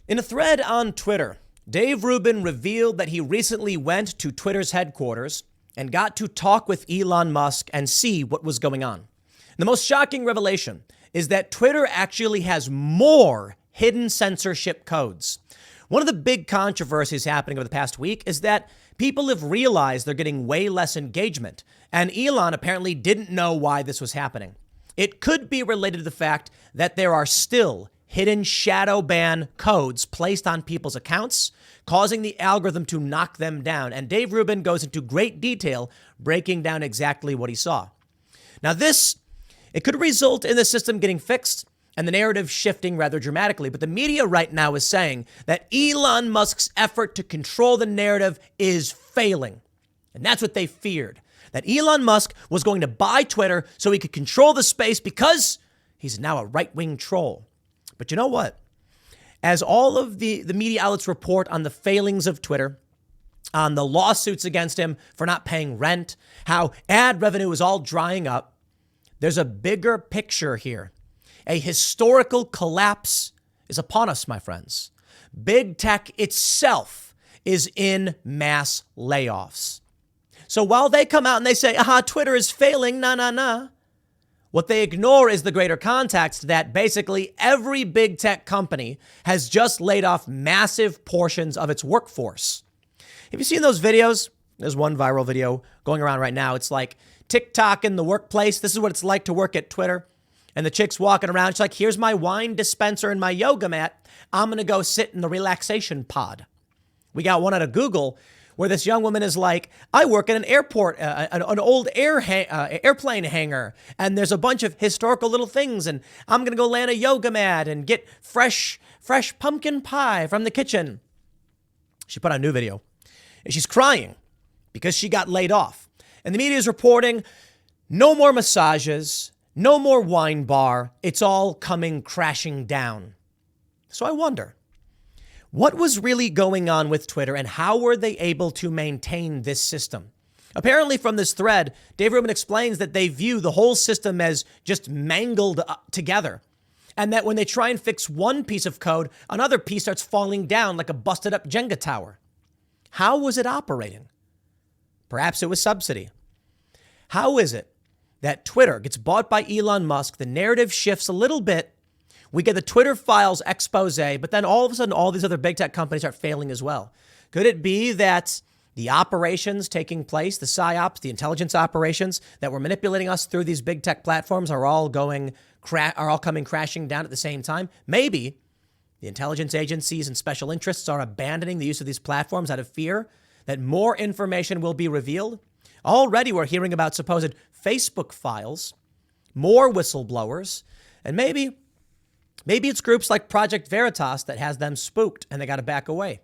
In a thread on Twitter, Dave Rubin revealed that he recently went to Twitter's headquarters and got to talk with Elon Musk and see what was going on. The most shocking revelation is that Twitter actually has more hidden censorship codes. One of the big controversies happening over the past week is that people have realized they're getting way less engagement, and Elon apparently didn't know why this was happening. It could be related to the fact that there are still hidden shadow ban codes placed on people's accounts, causing the algorithm to knock them down. And Dave Rubin goes into great detail breaking down exactly what he saw. Now it could result in the system getting fixed and the narrative shifting rather dramatically. But the media right now is saying that Elon Musk's effort to control the narrative is failing. And that's what they feared, that Elon Musk was going to buy Twitter so he could control the space because he's now a right-wing troll. But you know what? As all of the media outlets report on the failings of Twitter, on the lawsuits against him for not paying rent, how ad revenue is all drying up, there's a bigger picture here. A historical collapse is upon us, my friends. Big tech itself is in mass layoffs. So while they come out and they say, Twitter is failing, nah. What they ignore is the greater context that basically every big tech company has just laid off massive portions of its workforce. Have you seen those videos? There's one viral video going around right now. It's like TikTok in the workplace. This is what it's like to work at Twitter. And the chick's walking around. She's like, here's my wine dispenser and my yoga mat. I'm going to go sit in the relaxation pod. We got one out of Google where this young woman is like, I work at an airport, an old airplane hangar, and there's a bunch of historical little things, and I'm going to go land a yoga mat and get fresh pumpkin pie from the kitchen. She put out a new video, and she's crying because she got laid off. And the media is reporting no more massages, no more wine bar. It's all coming crashing down. So I wonder, what was really going on with Twitter and how were they able to maintain this system? Apparently from this thread, Dave Rubin explains that they view the whole system as just mangled together. And that when they try and fix one piece of code, another piece starts falling down like a busted up Jenga tower. How was it operating? Perhaps it was subsidy. How is it that Twitter gets bought by Elon Musk? The narrative shifts a little bit. We get the Twitter files expose, but then all of a sudden, all these other big tech companies start failing as well. Could it be that the operations taking place, the PSYOPs, the intelligence operations that were manipulating us through these big tech platforms are all coming crashing down at the same time? Maybe the intelligence agencies and special interests are abandoning the use of these platforms out of fear that more information will be revealed. Already we're hearing about supposed Facebook files, more whistleblowers, and maybe it's groups like Project Veritas that has them spooked and they got to back away.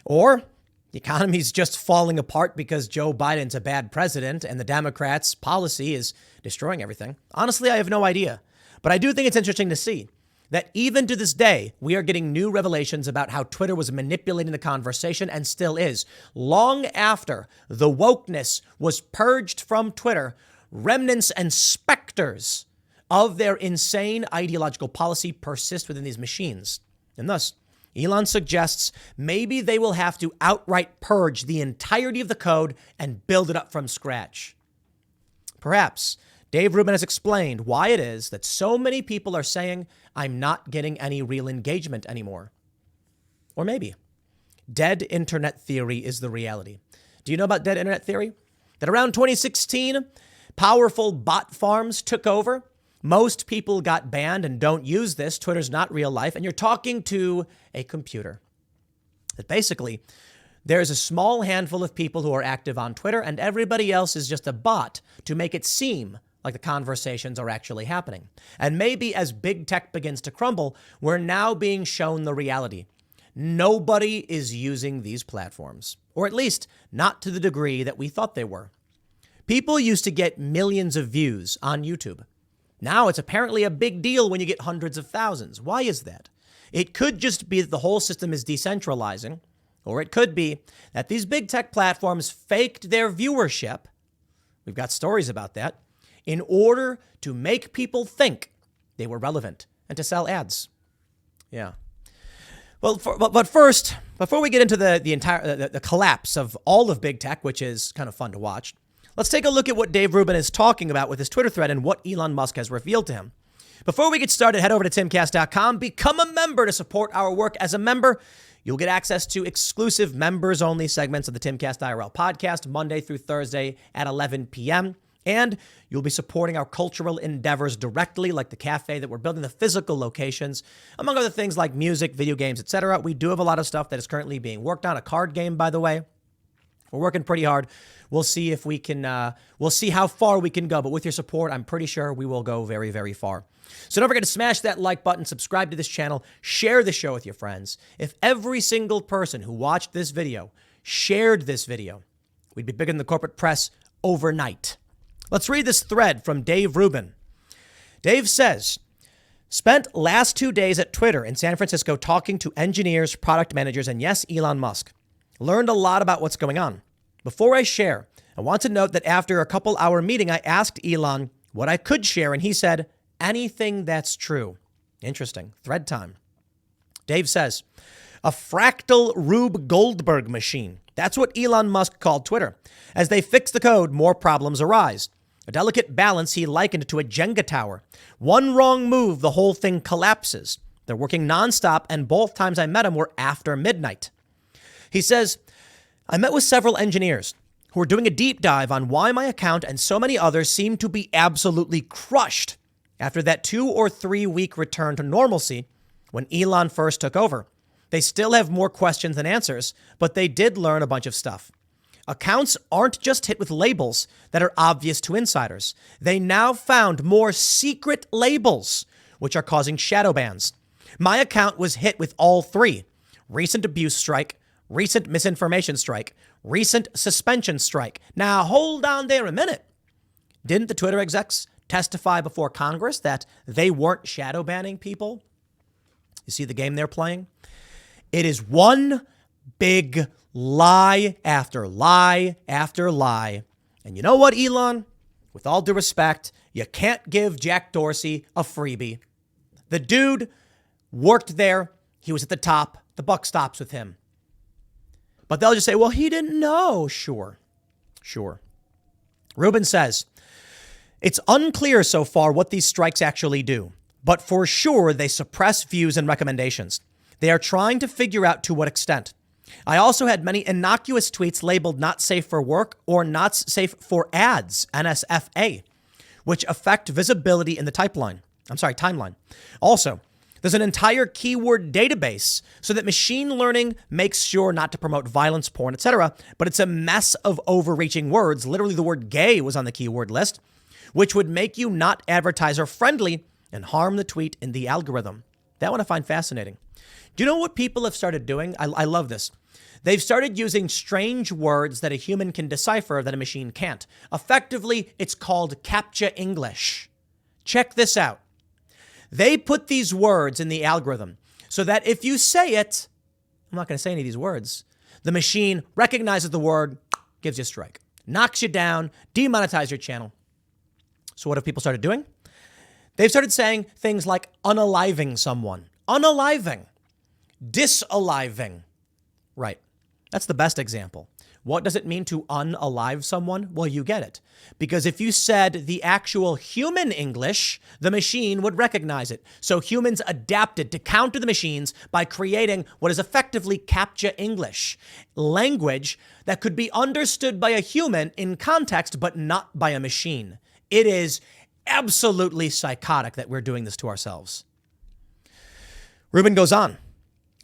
Or the economy's just falling apart because Joe Biden's a bad president and the Democrats' policy is destroying everything. Honestly, I have no idea. But I do think it's interesting to see that even to this day, we are getting new revelations about how Twitter was manipulating the conversation and still is. Long after the wokeness was purged from Twitter, remnants and specters of their insane ideological policy persist within these machines. And thus, Elon suggests maybe they will have to outright purge the entirety of the code and build it up from scratch. Perhaps Dave Rubin has explained why it is that so many people are saying, I'm not getting any real engagement anymore. Or maybe dead internet theory is the reality. Do you know about dead internet theory? That around 2016, powerful bot farms took over. Most people got banned and don't use this. Twitter's not real life. And you're talking to a computer. That basically, there's a small handful of people who are active on Twitter and everybody else is just a bot to make it seem like the conversations are actually happening. And maybe as big tech begins to crumble, we're now being shown the reality. Nobody is using these platforms, or at least not to the degree that we thought they were. People used to get millions of views on YouTube. Now it's apparently a big deal when you get hundreds of thousands. Why is that? It could just be that the whole system is decentralizing, or it could be that these big tech platforms faked their viewership. We've got stories about that, in order to make people think they were relevant and to sell ads. Yeah. Well, but first, before we get into the entire the collapse of all of big tech, which is kind of fun to watch, let's take a look at what Dave Rubin is talking about with his Twitter thread and what Elon Musk has revealed to him. Before we get started, head over to timcast.com, become a member to support our work. As a member, you'll get access to exclusive members-only segments of the Timcast IRL podcast Monday through Thursday at 11 p.m., and you'll be supporting our cultural endeavors directly, like the cafe that we're building, the physical locations, among other things like music, video games, etc. We do have a lot of stuff that is currently being worked on. A card game, by the way. We're working pretty hard. We'll see if we can, we'll see how far we can go. But with your support, I'm pretty sure we will go very, very far. So don't forget to smash that like button, subscribe to this channel, share the show with your friends. If every single person who watched this video shared this video, we'd be bigger than the corporate press overnight. Let's read this thread from Dave Rubin. Dave says, spent last 2 days at Twitter in San Francisco talking to engineers, product managers, and yes, Elon Musk. Learned a lot about what's going on. Before I share, I want to note that after a couple-hour meeting, I asked Elon what I could share, and he said, anything that's true. Interesting. Thread time. Dave says, a fractal Rube Goldberg machine. That's what Elon Musk called Twitter. As they fix the code, more problems arise. A delicate balance he likened to a Jenga tower. One wrong move, the whole thing collapses. They're working nonstop, and both times I met him were after midnight. He says, I met with several engineers who were doing a deep dive on why my account and so many others seem to be absolutely crushed after that 2 or 3 week return to normalcy when Elon first took over. They still have more questions than answers, but they did learn a bunch of stuff. Accounts aren't just hit with labels that are obvious to insiders. They now found more secret labels, which are causing shadow bans. My account was hit with all 3. Recent abuse strike, recent misinformation strike, recent suspension strike. Now, hold on there a minute. Didn't the Twitter execs testify before Congress that they weren't shadow banning people? You see the game they're playing? It is one big lie after lie after lie. And you know what, Elon? With all due respect, you can't give Jack Dorsey a freebie. The dude worked there. He was at the top. The buck stops with him. But they'll just say, well, he didn't know. Sure. Rubin says, it's unclear so far what these strikes actually do, but for sure they suppress views and recommendations. They are trying to figure out to what extent. I also had many innocuous tweets labeled not safe for work or not safe for ads, NSFA, which affect visibility in the timeline. Also, there's an entire keyword database so that machine learning makes sure not to promote violence, porn, etc. But it's a mess of overreaching words. Literally, the word gay was on the keyword list, which would make you not advertiser friendly and harm the tweet in the algorithm. That one I find fascinating. Do you know what people have started doing? I love this. They've started using strange words that a human can decipher that a machine can't. Effectively, it's called CAPTCHA English. Check this out. They put these words in the algorithm so that if you say it, I'm not going to say any of these words, the machine recognizes the word, gives you a strike, knocks you down, demonetizes your channel. So what have people started doing? They've started saying things like unaliving someone, unaliving, disaliving. Right. That's the best example. What does it mean to unalive someone? Well, you get it. Because if you said the actual human English, the machine would recognize it. So humans adapted to counter the machines by creating what is effectively CAPTCHA English, language that could be understood by a human in context, but not by a machine. It is absolutely psychotic that we're doing this to ourselves. Rubin goes on.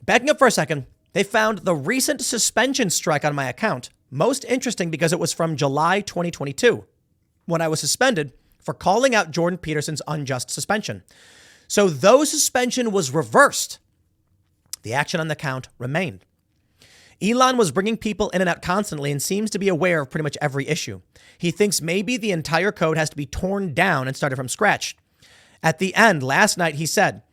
Backing up for a second, they found the recent suspension strike on my account most interesting because it was from July 2022, when I was suspended for calling out Jordan Peterson's unjust suspension. So though suspension was reversed, the action on the account remained. Elon was bringing people in and out constantly and seems to be aware of pretty much every issue. He thinks maybe the entire code has to be torn down and started from scratch. At the end, last night, he said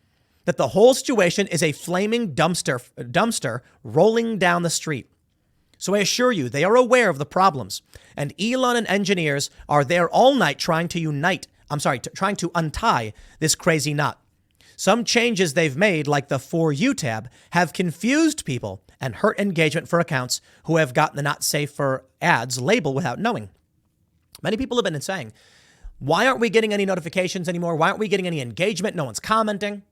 that the whole situation is a flaming dumpster rolling down the street. So I assure you, they are aware of the problems. And Elon and engineers are there all night trying to untie this crazy knot. Some changes they've made, like the For You tab, have confused people and hurt engagement for accounts who have gotten the not safe for ads label without knowing. Many people have been saying, why aren't we getting any notifications anymore? Why aren't we getting any engagement? No one's commenting.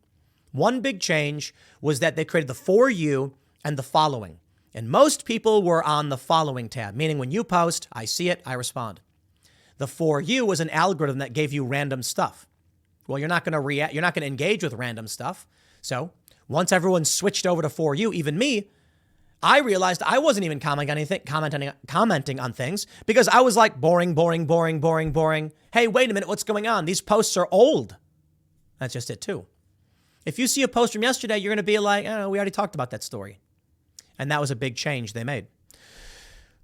One big change was that they created the For You and the Following. And most people were on the Following tab, meaning when you post, I see it, I respond. The For You was an algorithm that gave you random stuff. Well, you're not going to react. You're not going to engage with random stuff. So once everyone switched over to For You, even me, I realized I wasn't even commenting on things because I was like, boring. Hey, wait a minute. What's going on? These posts are old. That's just it, too. If you see a post from yesterday, you're going to be like, oh, we already talked about that story. And that was a big change they made.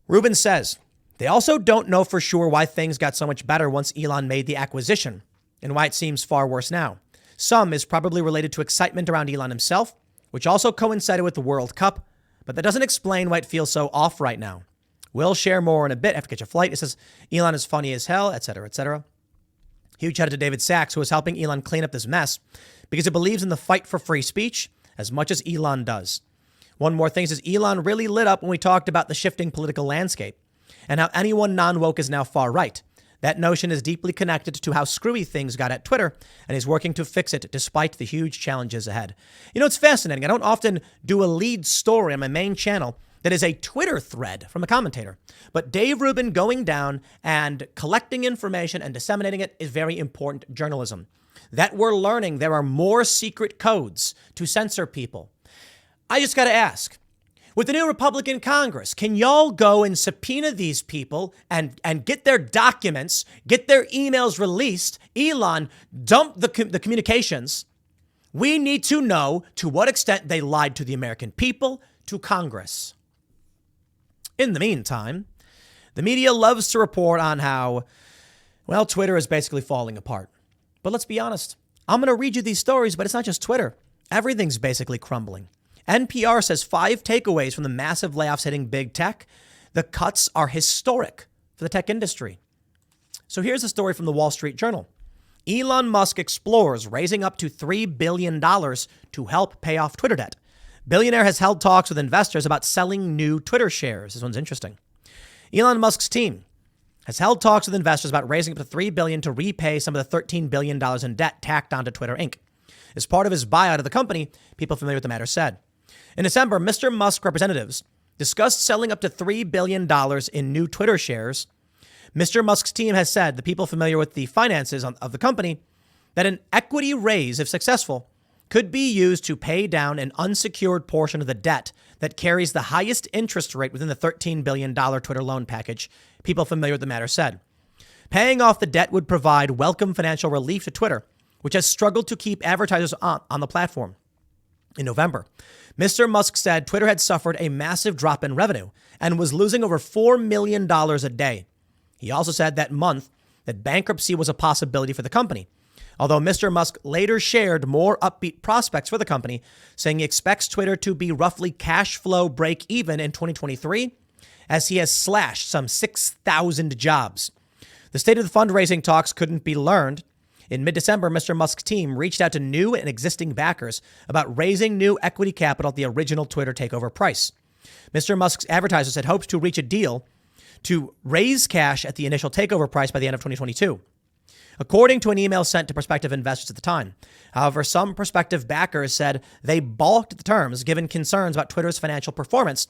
Rubin says, they also don't know for sure why things got so much better once Elon made the acquisition and why it seems far worse now. Some is probably related to excitement around Elon himself, which also coincided with the World Cup, but that doesn't explain why it feels so off right now. We'll share more in a bit. I have to catch a flight. It says Elon is funny as hell, etc., etc. Huge shout out to David Sachs, who is helping Elon clean up this mess because he believes in the fight for free speech as much as Elon does. One more thing is Elon really lit up when we talked about the shifting political landscape and how anyone non-woke is now far right. That notion is deeply connected to how screwy things got at Twitter, and he's working to fix it despite the huge challenges ahead. You know, it's fascinating. I don't often do a lead story on my main channel that is a Twitter thread from a commentator. But Dave Rubin going down and collecting information and disseminating it is very important journalism. That we're learning there are more secret codes to censor people. I just got to ask, with the new Republican Congress, can y'all go and subpoena these people and get their documents, get their emails released? Elon, dump the communications. We need to know to what extent they lied to the American people, to Congress. In the meantime, the media loves to report on how, well, Twitter is basically falling apart. But let's be honest. I'm going to read you these stories, but it's not just Twitter. Everything's basically crumbling. NPR says 5 takeaways from the massive layoffs hitting big tech. The cuts are historic for the tech industry. So here's a story from the Wall Street Journal. Elon Musk explores raising up to $3 billion to help pay off Twitter debt. Billionaire has held talks with investors about selling new Twitter shares. This one's interesting. Elon Musk's team has held talks with investors about raising up to $3 billion to repay some of the $13 billion in debt tacked onto Twitter Inc. As part of his buyout of the company, people familiar with the matter said. In December, Mr. Musk representatives discussed selling up to $3 billion in new Twitter shares. Mr. Musk's team has said, the people familiar with the finances of the company, that an equity raise, if successful, could be used to pay down an unsecured portion of the debt that carries the highest interest rate within the $13 billion Twitter loan package, people familiar with the matter said. Paying off the debt would provide welcome financial relief to Twitter, which has struggled to keep advertisers on the platform. In November, Mr. Musk said Twitter had suffered a massive drop in revenue and was losing over $4 million a day. He also said that month that bankruptcy was a possibility for the company, although Mr. Musk later shared more upbeat prospects for the company, saying he expects Twitter to be roughly cash flow break even in 2023, as he has slashed some 6,000 jobs. The state of the fundraising talks couldn't be learned. In mid-December, Mr. Musk's team reached out to new and existing backers about raising new equity capital at the original Twitter takeover price. Mr. Musk's advertisers had hoped to reach a deal to raise cash at the initial takeover price by the end of 2022, according to an email sent to prospective investors at the time. However, some prospective backers said they balked at the terms given concerns about Twitter's financial performance.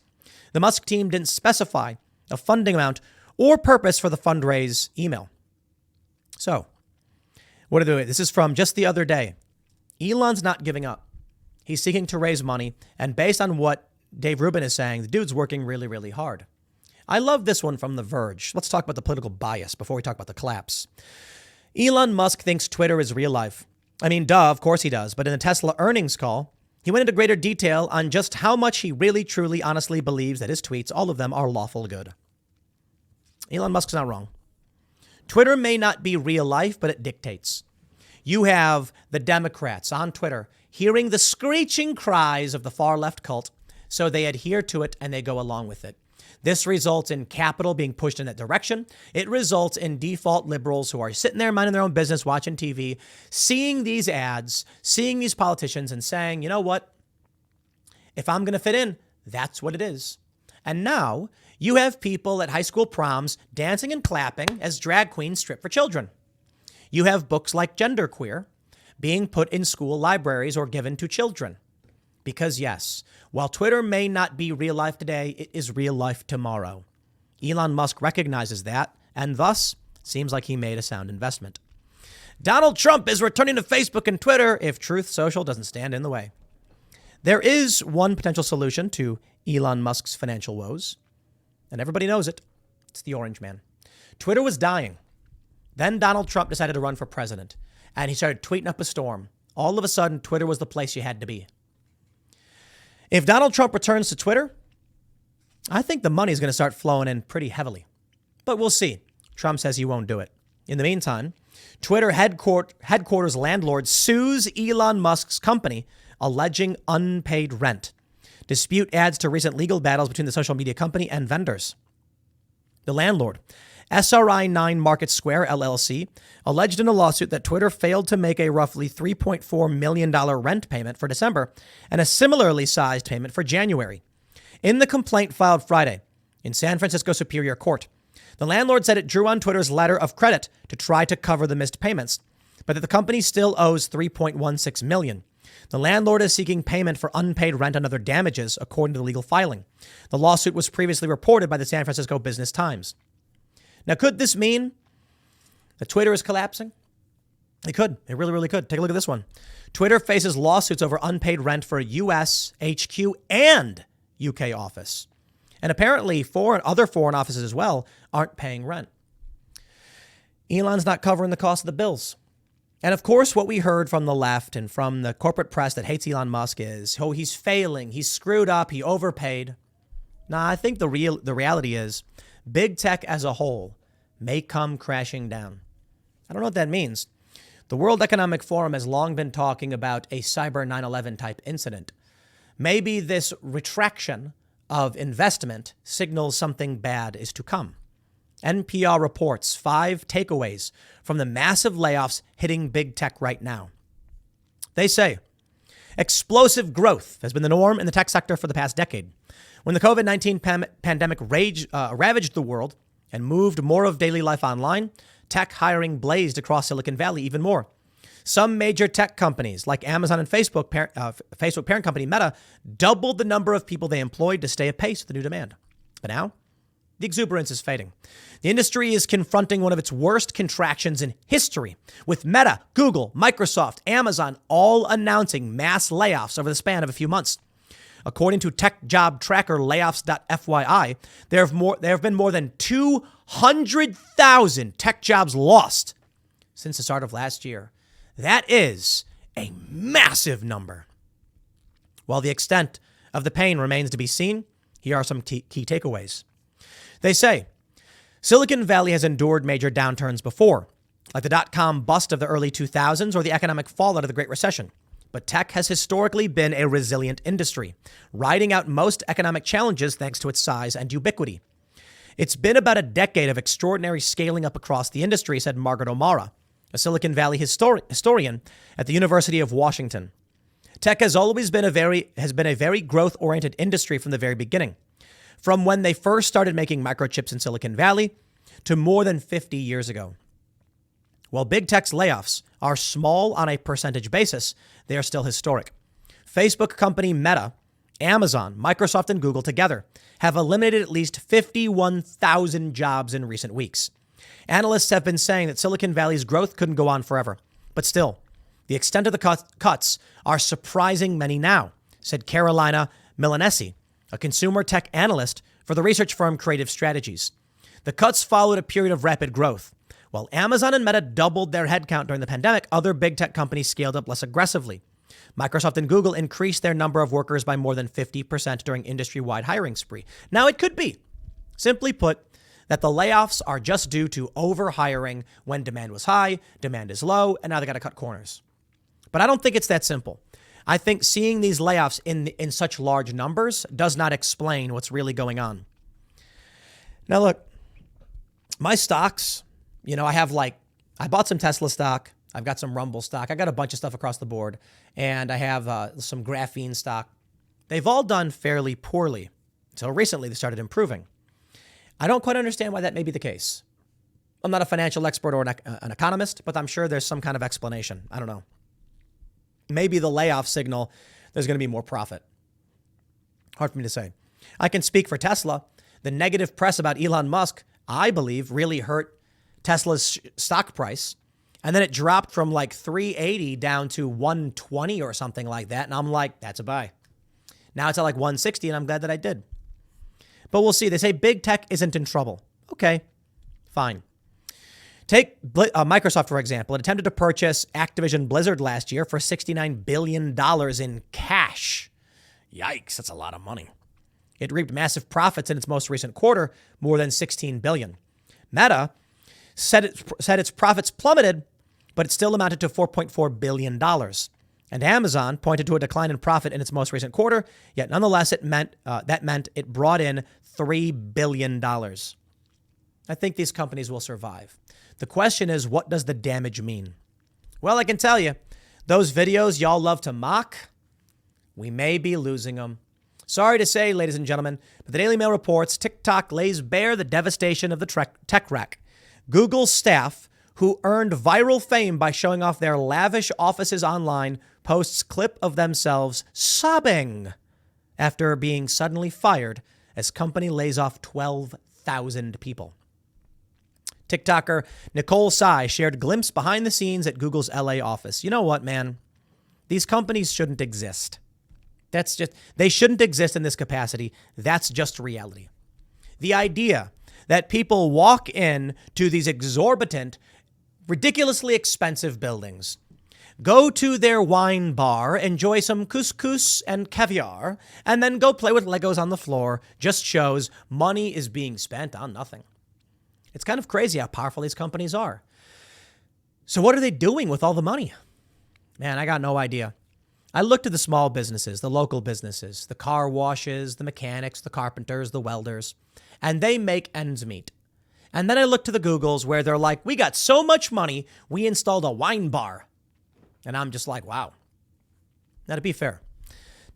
The Musk team didn't specify a funding amount or purpose for the fundraise email. So, what are they doing? This is from just the other day. Elon's not giving up. He's seeking to raise money. And based on what Dave Rubin is saying, the dude's working really, really hard. I love this one from The Verge. Let's talk about the political bias before we talk about the collapse. Elon Musk thinks Twitter is real life. I mean, duh, of course he does. But in the Tesla earnings call, he went into greater detail on just how much he really, truly, honestly believes that his tweets, all of them, are lawful good. Elon Musk's not wrong. Twitter may not be real life, but it dictates. You have the Democrats on Twitter hearing the screeching cries of the far left cult, so they adhere to it and they go along with it. This results in capital being pushed in that direction. It results in default liberals who are sitting there minding their own business, watching TV, seeing these ads, seeing these politicians and saying, you know what? If I'm going to fit in, that's what it is. And now you have people at high school proms dancing and clapping as drag queens strip for children. You have books like Genderqueer being put in school libraries or given to children. Because yes, while Twitter may not be real life today, it is real life tomorrow. Elon Musk recognizes that and thus seems like he made a sound investment. Donald Trump is returning to Facebook and Twitter if Truth Social doesn't stand in the way. There is one potential solution to Elon Musk's financial woes, and everybody knows it. It's the orange man. Twitter was dying. Then Donald Trump decided to run for president, and he started tweeting up a storm. All of a sudden, Twitter was the place you had to be. If Donald Trump returns to Twitter, I think the money is going to start flowing in pretty heavily. But we'll see. Trump says he won't do it. In the meantime, Twitter headquarters landlord sues Elon Musk's company, alleging unpaid rent. Dispute adds to recent legal battles between the social media company and vendors. The landlord, SRI9 Market Square LLC, alleged in a lawsuit that Twitter failed to make a roughly $3.4 million rent payment for December and a similarly sized payment for January. In the complaint filed Friday in San Francisco Superior Court, the landlord said it drew on Twitter's letter of credit to try to cover the missed payments, but that the company still owes $3.16 million. The landlord is seeking payment for unpaid rent and other damages, according to the legal filing. The lawsuit was previously reported by the San Francisco Business Times. Now, could this mean that Twitter is collapsing? It could. It really, really could. Take a look at this one. Twitter faces lawsuits over unpaid rent for US, HQ, and UK office. And apparently other foreign offices as well aren't paying rent. Elon's not covering the cost of the bills. And of course, what we heard from the left and from the corporate press that hates Elon Musk is, oh, he's failing, he's screwed up, he overpaid. Nah, I think the reality is big tech as a whole may come crashing down. I don't know what that means. The World Economic Forum has long been talking about a cyber 9/11 type incident. Maybe this retraction of investment signals something bad is to come. NPR reports 5 takeaways from the massive layoffs hitting big tech right now. They say explosive growth has been the norm in the tech sector for the past decade. When the COVID-19 pandemic ravaged the world and moved more of daily life online, tech hiring blazed across Silicon Valley even more. Some major tech companies like Amazon and Facebook parent company Meta doubled the number of people they employed to stay apace with the new demand. But now, the exuberance is fading. The industry is confronting one of its worst contractions in history, with Meta, Google, Microsoft, Amazon all announcing mass layoffs over the span of a few months. According to tech job tracker Layoffs.fyi, there have been more than 200,000 tech jobs lost since the start of last year. That is a massive number. While the extent of the pain remains to be seen, here are some key takeaways. They say Silicon Valley has endured major downturns before, like the dot-com bust of the early 2000s or the economic fallout of the Great Recession. But tech has historically been a resilient industry, riding out most economic challenges thanks to its size and ubiquity. It's been about a decade of extraordinary scaling up across the industry, said Margaret O'Mara, a Silicon Valley historian at the University of Washington. Tech has always been a very growth-oriented industry from the very beginning, from when they first started making microchips in Silicon Valley to more than 50 years ago. While big tech's layoffs are small on a percentage basis, they are still historic. Facebook company Meta, Amazon, Microsoft, and Google together have eliminated at least 51,000 jobs in recent weeks. Analysts have been saying that Silicon Valley's growth couldn't go on forever. But still, the extent of the cuts are surprising many now, said Carolina Milanesi, a consumer tech analyst for the research firm Creative Strategies. The cuts followed a period of rapid growth. While Amazon and Meta doubled their headcount during the pandemic, other big tech companies scaled up less aggressively. Microsoft and Google increased their number of workers by more than 50% during industry-wide hiring spree. Now, it could be, simply put, that the layoffs are just due to overhiring when demand was high, demand is low, and now they got to cut corners. But I don't think it's that simple. I think seeing these layoffs in such large numbers does not explain what's really going on. Now, look, my stocks, I bought some Tesla stock. I've got some Rumble stock. I got a bunch of stuff across the board. And I have some graphene stock. They've all done fairly poorly until recently they started improving. I don't quite understand why that may be the case. I'm not a financial expert or an economist, but I'm sure there's some kind of explanation. I don't know. Maybe the layoff signal, there's going to be more profit. Hard for me to say. I can speak for Tesla. The negative press about Elon Musk, I believe, really hurt Tesla's stock price. And then it dropped from like 380 down to 120 or something like that. And I'm like, that's a buy. Now it's at like 160, and I'm glad that I did. But we'll see. They say big tech isn't in trouble. Okay, fine. Take Microsoft, for example. It attempted to purchase Activision Blizzard last year for $69 billion in cash. Yikes, that's a lot of money. It reaped massive profits in its most recent quarter, more than $16 billion. Meta said its profits plummeted, but it still amounted to $4.4 billion. And Amazon pointed to a decline in profit in its most recent quarter, yet nonetheless that meant it brought in $3 billion. I think these companies will survive. The question is, what does the damage mean? Well, I can tell you, those videos y'all love to mock, we may be losing them. Sorry to say, ladies and gentlemen, but the Daily Mail reports TikTok lays bare the devastation of the tech wreck. Google's staff, who earned viral fame by showing off their lavish offices online, posts clip of themselves sobbing after being suddenly fired as company lays off 12,000 people. TikToker Nicole Tsai shared glimpse behind the scenes at Google's LA office. You know what, man? These companies shouldn't exist. They shouldn't exist in this capacity. That's just reality. The idea that people walk in to these exorbitant, ridiculously expensive buildings, go to their wine bar, enjoy some couscous and caviar, and then go play with Legos on the floor just shows money is being spent on nothing. It's kind of crazy how powerful these companies are. So what are they doing with all the money? Man, I got no idea. I looked at the small businesses, the local businesses, the car washes, the mechanics, the carpenters, the welders, and they make ends meet. And then I looked to the Googles where they're like, we got so much money, we installed a wine bar. And I'm just like, wow. Now, to be fair,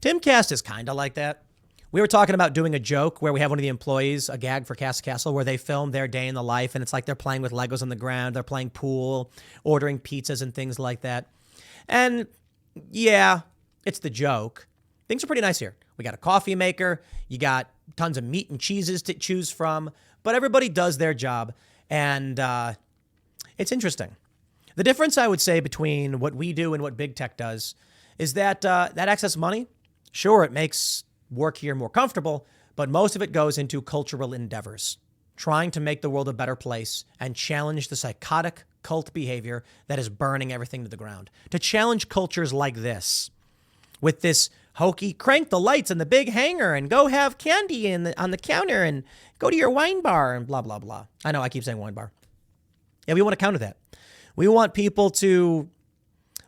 Timcast is kind of like that. We were talking about doing a joke where we have one of the employees, a gag for Cast Castle, where they film their day in the life, and it's like they're playing with Legos on the ground, they're playing pool, ordering pizzas and things like that. And yeah, it's the joke. Things are pretty nice here. We got a coffee maker, you got tons of meat and cheeses to choose from, but everybody does their job, and it's interesting. The difference, I would say, between what we do and what big tech does is that that excess money, sure, it makes work here more comfortable, but most of it goes into cultural endeavors, trying to make the world a better place and challenge the psychotic cult behavior that is burning everything to the ground. To challenge cultures like this, with this hokey, crank the lights in the big hangar and go have candy on the counter and go to your wine bar and blah, blah, blah. I know I keep saying wine bar. Yeah, we want to counter that. We want people to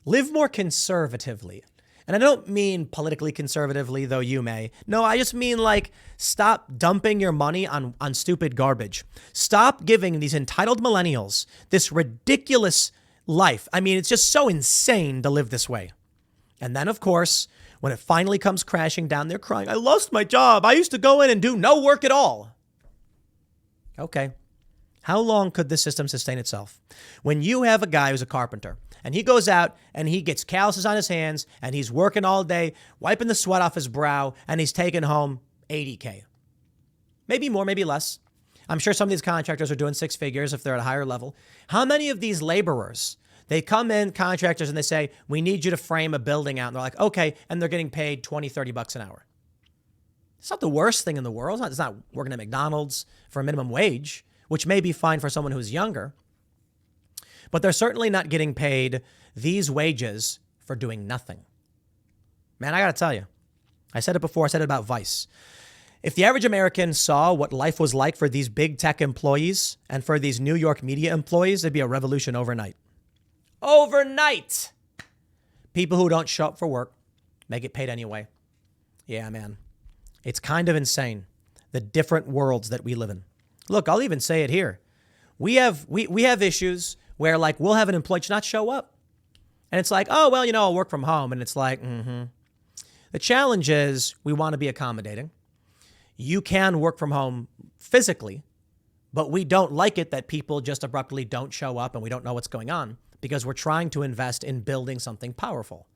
live more conservatively. And I don't mean politically conservatively, though you may. No, I just mean like stop dumping your money on stupid garbage. Stop giving these entitled millennials this ridiculous life. I mean, it's just so insane to live this way. And then, of course, when it finally comes crashing down, they're crying, I lost my job. I used to go in and do no work at all. Okay. How long could this system sustain itself? When you have a guy who's a carpenter and he goes out and he gets calluses on his hands and he's working all day, wiping the sweat off his brow, and he's taking home $80K. Maybe more, maybe less. I'm sure some of these contractors are doing six figures if they're at a higher level. How many of these laborers, they come in, contractors, and they say, we need you to frame a building out. And they're like, okay. And they're getting paid $20-$30 an hour. It's not the worst thing in the world. It's not working at McDonald's for a minimum wage, which may be fine for someone who's younger. But they're certainly not getting paid these wages for doing nothing. Man, I got to tell you, I said it before, I said it about Vice. If the average American saw what life was like for these big tech employees and for these New York media employees, there'd be a revolution overnight. Overnight! People who don't show up for work, they get paid anyway. Yeah, man. It's kind of insane, the different worlds that we live in. Look, I'll even say it here. We have issues where like we'll have an employee not show up. And it's like, oh, well, I'll work from home. And it's like, The challenge is we want to be accommodating. You can work from home physically, but we don't like it that people just abruptly don't show up and we don't know what's going on because we're trying to invest in building something powerful.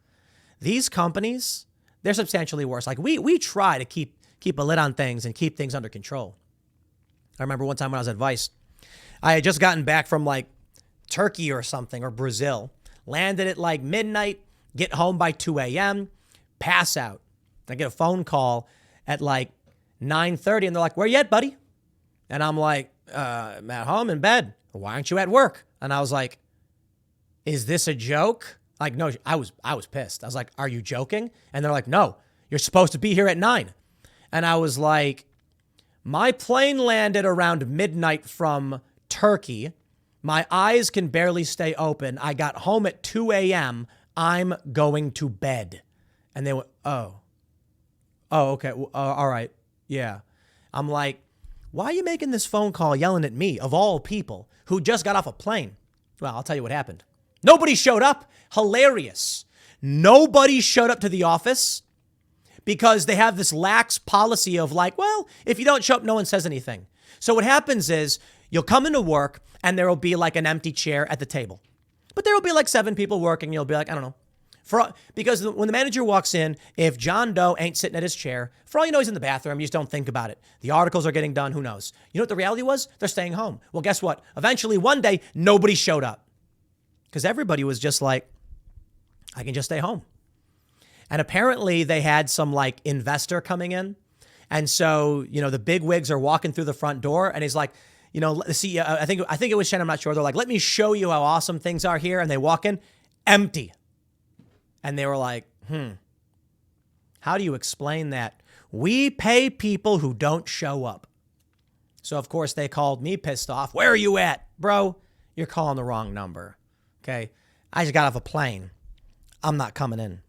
These companies, they're substantially worse. Like we try to keep a lid on things and keep things under control. I remember one time when I was at Vice, I had just gotten back from like Turkey or something or Brazil, landed at like midnight, get home by 2 a.m., pass out. I get a phone call at like 9:30 and they're like, where you at, buddy? And I'm like, I'm at home in bed. Why aren't you at work? And I was like, is this a joke? Like, no, I was pissed. I was like, are you joking? And they're like, no, you're supposed to be here at 9. And I was like, my plane landed around midnight from Turkey. My eyes can barely stay open. I got home at 2 a.m. I'm going to bed. And they went, oh, okay. All right. Yeah. I'm like, why are you making this phone call yelling at me, of all people, who just got off a plane? Well, I'll tell you what happened. Nobody showed up. Hilarious. Nobody showed up to the office because they have this lax policy of like, well, if you don't show up, no one says anything. So what happens is you'll come into work and there will be like an empty chair at the table. But there will be like 7 people working. You'll be like, I don't know. Because when the manager walks in, if John Doe ain't sitting at his chair, for all you know, he's in the bathroom. You just don't think about it. The articles are getting done. Who knows? You know what the reality was? They're staying home. Well, guess what? Eventually, one day, nobody showed up because everybody was just like, I can just stay home. And apparently they had some like investor coming in. And so, the big wigs are walking through the front door and he's like, the CEO, I think it was Shannon, I'm not sure. They're like, let me show you how awesome things are here. And they walk in, empty. And they were like, how do you explain that? We pay people who don't show up. So, of course, they called me pissed off. Where are you at? Bro, you're calling the wrong number. Okay? I just got off a plane. I'm not coming in.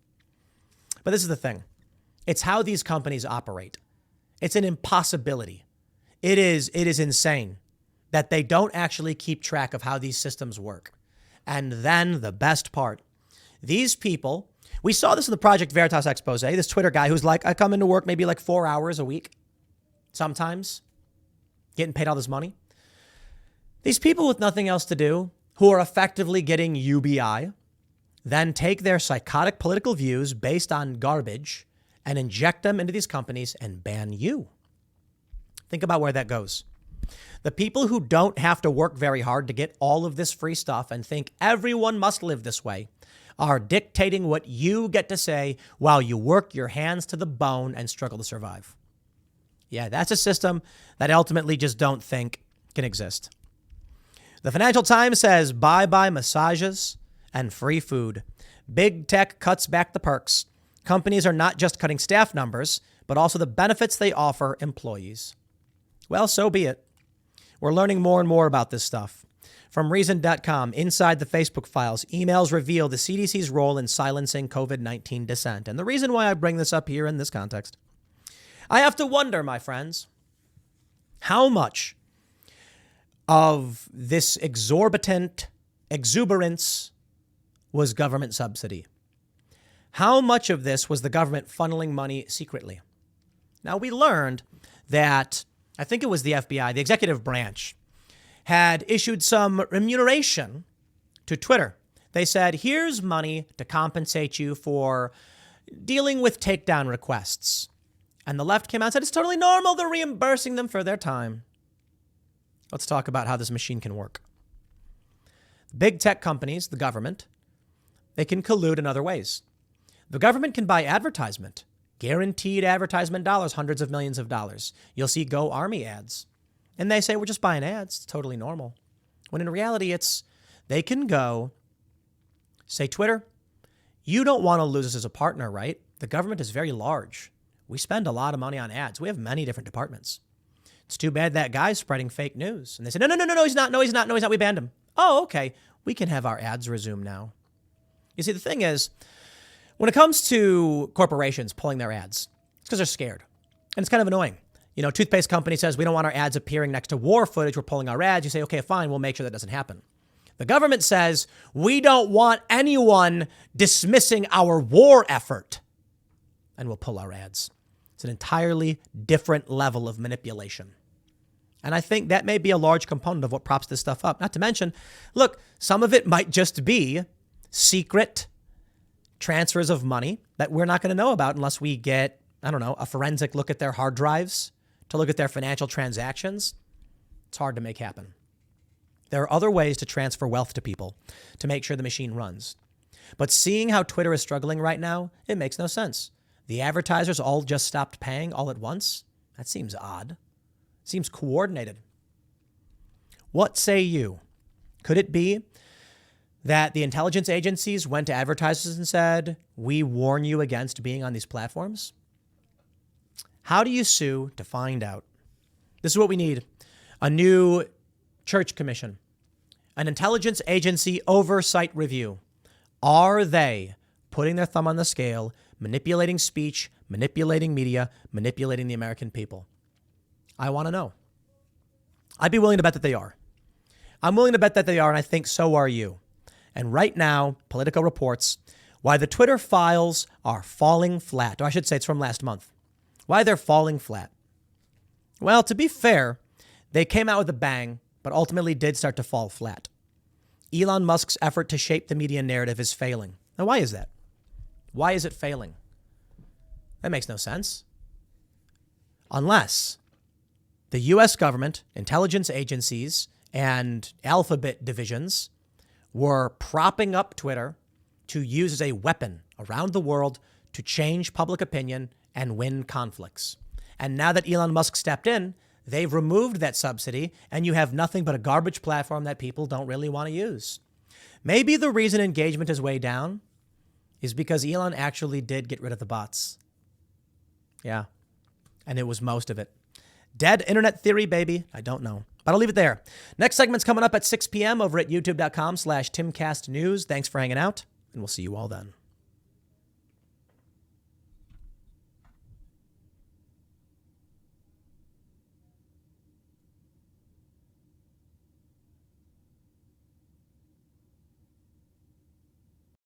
But this is the thing. It's how these companies operate. It's an impossibility. It is insane that they don't actually keep track of how these systems work. And then the best part, these people, we saw this in the Project Veritas expose, this Twitter guy who's like, I come into work maybe like 4 hours a week, sometimes, getting paid all this money. These people with nothing else to do, who are effectively getting UBI, then take their psychotic political views based on garbage and inject them into these companies and ban you. Think about where that goes. The people who don't have to work very hard to get all of this free stuff and think everyone must live this way are dictating what you get to say while you work your hands to the bone and struggle to survive. Yeah, that's a system that I ultimately just don't think can exist. The Financial Times says, bye-bye massages and free food. Big tech cuts back the perks. Companies are not just cutting staff numbers, but also the benefits they offer employees. Well, so be it. We're learning more and more about this stuff. From Reason.com, inside the Facebook files, emails reveal the CDC's role in silencing COVID-19 dissent. And the reason why I bring this up here in this context, I have to wonder, my friends, how much of this exorbitant exuberance was government subsidy? How much of this was the government funneling money secretly? Now, we learned that, I think it was the FBI, the executive branch, had issued some remuneration to Twitter. They said, here's money to compensate you for dealing with takedown requests. And the left came out and said, it's totally normal. They're reimbursing them for their time. Let's talk about how this machine can work. Big tech companies, the government, they can collude in other ways. The government can buy advertisement, guaranteed advertisement dollars, hundreds of millions of dollars. You'll see Go Army ads. And they say, we're just buying ads. It's totally normal. When in reality, they can go say, Twitter, you don't want to lose us as a partner, right? The government is very large. We spend a lot of money on ads. We have many different departments. It's too bad that guy's spreading fake news. And they say, no, he's not. No, he's not. We banned him. Oh, okay. We can have our ads resume now. You see, the thing is, when it comes to corporations pulling their ads, it's because they're scared. And it's kind of annoying. toothpaste company says we don't want our ads appearing next to war footage. We're pulling our ads. You say, okay, fine. We'll make sure that doesn't happen. The government says we don't want anyone dismissing our war effort, and we'll pull our ads. It's an entirely different level of manipulation. And I think that may be a large component of what props this stuff up. Not to mention, look, some of it might just be secret transfers of money that we're not going to know about unless we get, a forensic look at their hard drives to look at their financial transactions. It's hard to make happen. There are other ways to transfer wealth to people to make sure the machine runs. But seeing how Twitter is struggling right now, it makes no sense. The advertisers all just stopped paying all at once. That seems odd. Seems coordinated. What say you? Could it be that the intelligence agencies went to advertisers and said, we warn you against being on these platforms? How do you sue to find out? This is what we need. A new church commission, an intelligence agency oversight review. Are they putting their thumb on the scale, manipulating speech, manipulating media, manipulating the American people? I want to know. I'd be willing to bet that they are. I'm willing to bet that they are, and I think so are you. And right now, Politico reports why the Twitter files are falling flat. Or I should say it's from last month. Why they're falling flat. Well, to be fair, they came out with a bang, but ultimately did start to fall flat. Elon Musk's effort to shape the media narrative is failing. Now, why is that? Why is it failing? That makes no sense. Unless the U.S. government, intelligence agencies, and alphabet divisions were propping up Twitter to use as a weapon around the world to change public opinion and win conflicts. And now that Elon Musk stepped in, they've removed that subsidy, and you have nothing but a garbage platform that people don't really want to use. Maybe the reason engagement is way down is because Elon actually did get rid of the bots. Yeah, and it was most of it. Dead internet theory, baby. I don't know. But I'll leave it there. Next segment's coming up at 6 p.m. over at youtube.com/TimCastNews. Thanks for hanging out, and we'll see you all then.